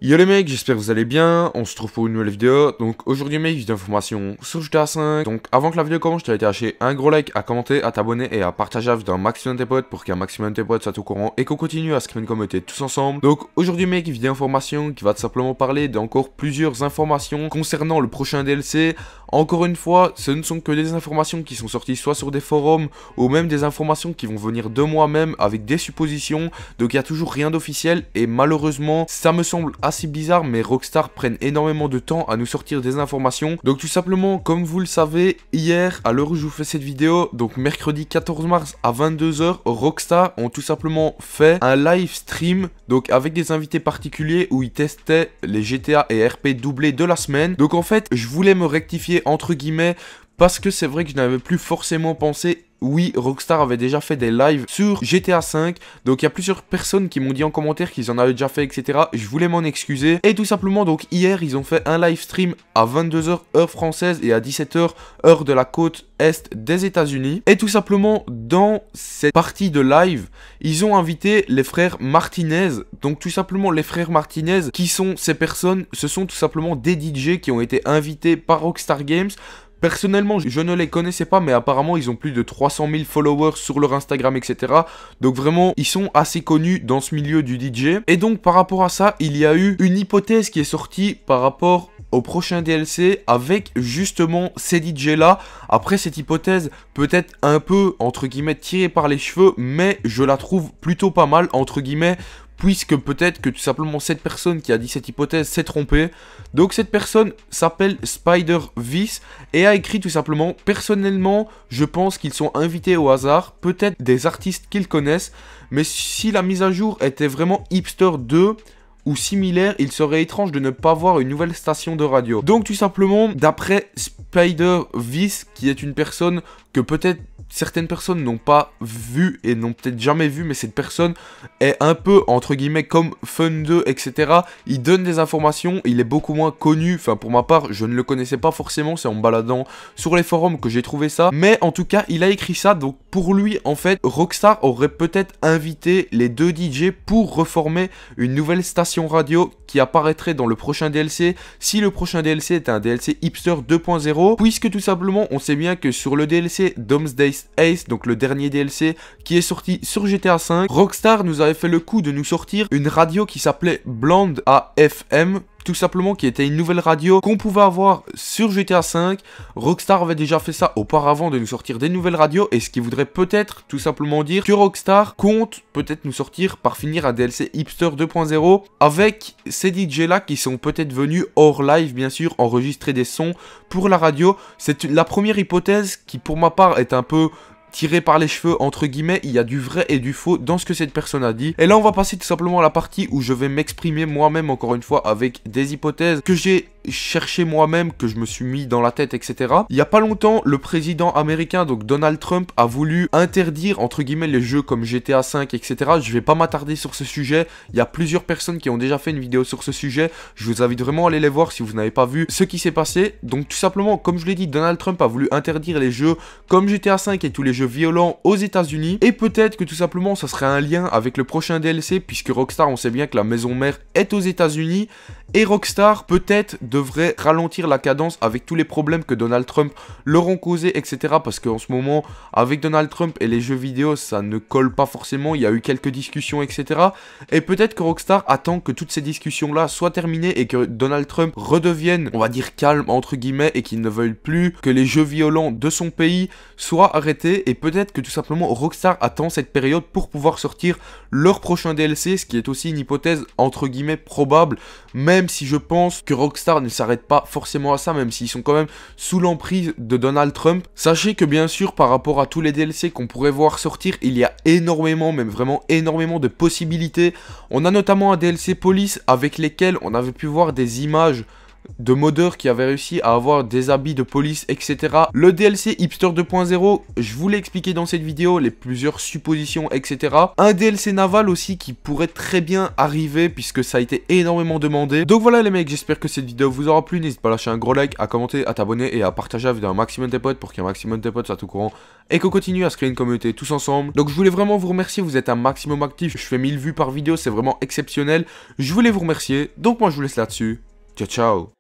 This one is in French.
Yo les mecs, j'espère que vous allez bien, on se trouve pour une nouvelle vidéo. Donc aujourd'hui mec, j'ai des informations sur GTA 5. Donc avant que la vidéo commence, je t'invite à lâcher un gros like, à commenter, à t'abonner et à partager la vidéo un maximum de tes potes pour qu'un maximum de tes potes soient au courant et qu'on continue à se créer une communauté tous ensemble. Donc aujourd'hui mec, vidéo information qui va tout simplement parler d'encore plusieurs informations concernant le prochain DLC. Encore une fois, ce ne sont que des informations qui sont sorties soit sur des forums ou même des informations qui vont venir de moi-même avec des suppositions. Donc il n'y a toujours rien d'officiel et malheureusement, ça me semble assez bizarre, mais Rockstar prennent énormément de temps à nous sortir des informations. Donc tout simplement, comme vous le savez, hier, à l'heure où je vous fais cette vidéo, donc mercredi 14 mars à 22 h, Rockstar ont tout simplement fait un live stream, donc avec des invités particuliers où ils testaient les GTA et RP doublés de la semaine. Donc en fait, je voulais me rectifier entre guillemets, parce que c'est vrai que je n'avais plus forcément pensé. Oui, Rockstar avait déjà fait des lives sur GTA 5, donc il y a plusieurs personnes qui m'ont dit en commentaire qu'ils en avaient déjà fait, etc. Je voulais m'en excuser. Et tout simplement, donc hier, ils ont fait un live stream à 22 h heure française et à 17 h heure de la côte est des États-Unis. Et tout simplement, dans cette partie de live, ils ont invité les frères Martinez. Donc tout simplement, les frères Martinez, qui sont ces personnes, ce sont tout simplement des DJ qui ont été invités par Rockstar Games. Personnellement, je ne les connaissais pas, mais apparemment, ils ont plus de 300 000 followers sur leur Instagram, etc. Donc vraiment, ils sont assez connus dans ce milieu du DJ. Et donc, par rapport à ça, il y a eu une hypothèse qui est sortie par rapport au prochain DLC avec justement ces DJ là. Après, cette hypothèse peut être un peu, entre guillemets, tirée par les cheveux, mais je la trouve plutôt pas mal, entre guillemets, puisque peut-être que tout simplement cette personne qui a dit cette hypothèse s'est trompée. Donc cette personne s'appelle SpiderVis et a écrit tout simplement: personnellement, je pense qu'ils sont invités au hasard, peut-être des artistes qu'ils connaissent, mais si la mise à jour était vraiment Hipster 2 ou similaire, il serait étrange de ne pas voir une nouvelle station de radio. Donc tout simplement, d'après SpiderVis, qui est une personne que peut-être certaines personnes n'ont pas vu et n'ont peut-être jamais vu, mais cette personne est un peu, entre guillemets, comme Fun2, etc. Il donne des informations, il est beaucoup moins connu, enfin pour ma part, je ne le connaissais pas forcément, c'est en me baladant sur les forums que j'ai trouvé ça. Mais en tout cas, il a écrit ça, donc pour lui, en fait, Rockstar aurait peut-être invité les deux DJ pour reformer une nouvelle station radio qui apparaîtrait dans le prochain DLC, si le prochain DLC est un DLC Hipster 2.0, puisque tout simplement, on sait bien que sur le DLC Doomsday's Ace, donc le dernier DLC qui est sorti sur GTA 5, Rockstar nous avait fait le coup de nous sortir une radio qui s'appelait Blonde AFM, tout simplement, qui était une nouvelle radio qu'on pouvait avoir sur GTA 5. Rockstar avait déjà fait ça auparavant, de nous sortir des nouvelles radios, et ce qui voudrait peut-être tout simplement dire que Rockstar compte peut-être nous sortir par finir un DLC Hipster 2.0 avec ces DJ là qui sont peut-être venus hors live, bien sûr, enregistrer des sons pour la radio. C'est la première hypothèse qui pour ma part est un peu tiré par les cheveux, entre guillemets. Il y a du vrai et du faux dans ce que cette personne a dit. Et là, on va passer tout simplement à la partie où je vais m'exprimer moi-même, encore une fois, avec des hypothèses que j'ai cherché moi-même, que je me suis mis dans la tête, etc. Il y a pas longtemps, le président américain, donc Donald Trump, a voulu interdire, entre guillemets, les jeux comme GTA 5, etc. Je vais pas m'attarder sur ce sujet. Il y a plusieurs personnes qui ont déjà fait une vidéo sur ce sujet. Je vous invite vraiment à aller les voir si vous n'avez pas vu ce qui s'est passé. Donc tout simplement, comme je l'ai dit, Donald Trump a voulu interdire les jeux comme GTA 5 et tous les jeux violents aux États-Unis. Et peut-être que tout simplement, ça serait un lien avec le prochain DLC, puisque Rockstar, on sait bien que la maison mère est aux États-Unis. Et Rockstar, peut-être, devrait ralentir la cadence avec tous les problèmes que Donald Trump leur ont causé, etc. Parce qu'en ce moment, avec Donald Trump et les jeux vidéo, ça ne colle pas forcément. Il y a eu quelques discussions, etc. Et peut-être que Rockstar attend que toutes ces discussions-là soient terminées et que Donald Trump redevienne, on va dire, calme, entre guillemets, et qu'il ne veuille plus que les jeux violents de son pays soient arrêtés. Et peut-être que tout simplement, Rockstar attend cette période pour pouvoir sortir leur prochain DLC, ce qui est aussi une hypothèse, entre guillemets, probable, même si je pense que Rockstar ne s'arrête pas forcément à ça, même s'ils sont quand même sous l'emprise de Donald Trump. Sachez que bien sûr, par rapport à tous les DLC qu'on pourrait voir sortir, il y a énormément, même vraiment énormément de possibilités. On a notamment un DLC Police avec lesquels on avait pu voir des images de modeurs qui avaient réussi à avoir des habits de police, etc. Le DLC Hipster 2.0, je vous l'ai expliqué dans cette vidéo, les plusieurs suppositions, etc. Un DLC naval aussi qui pourrait très bien arriver puisque ça a été énormément demandé. Donc voilà les mecs, j'espère que cette vidéo vous aura plu. N'hésite pas à lâcher un gros like, à commenter, à t'abonner et à partager la vidéo à un maximum de tes potes pour qu'un maximum de tes potes soient au courant et qu'on continue à se créer une communauté tous ensemble. Donc je voulais vraiment vous remercier, vous êtes un maximum actif. Je fais 1000 vues par vidéo, c'est vraiment exceptionnel. Je voulais vous remercier, donc moi je vous laisse là-dessus. Ciao ciao.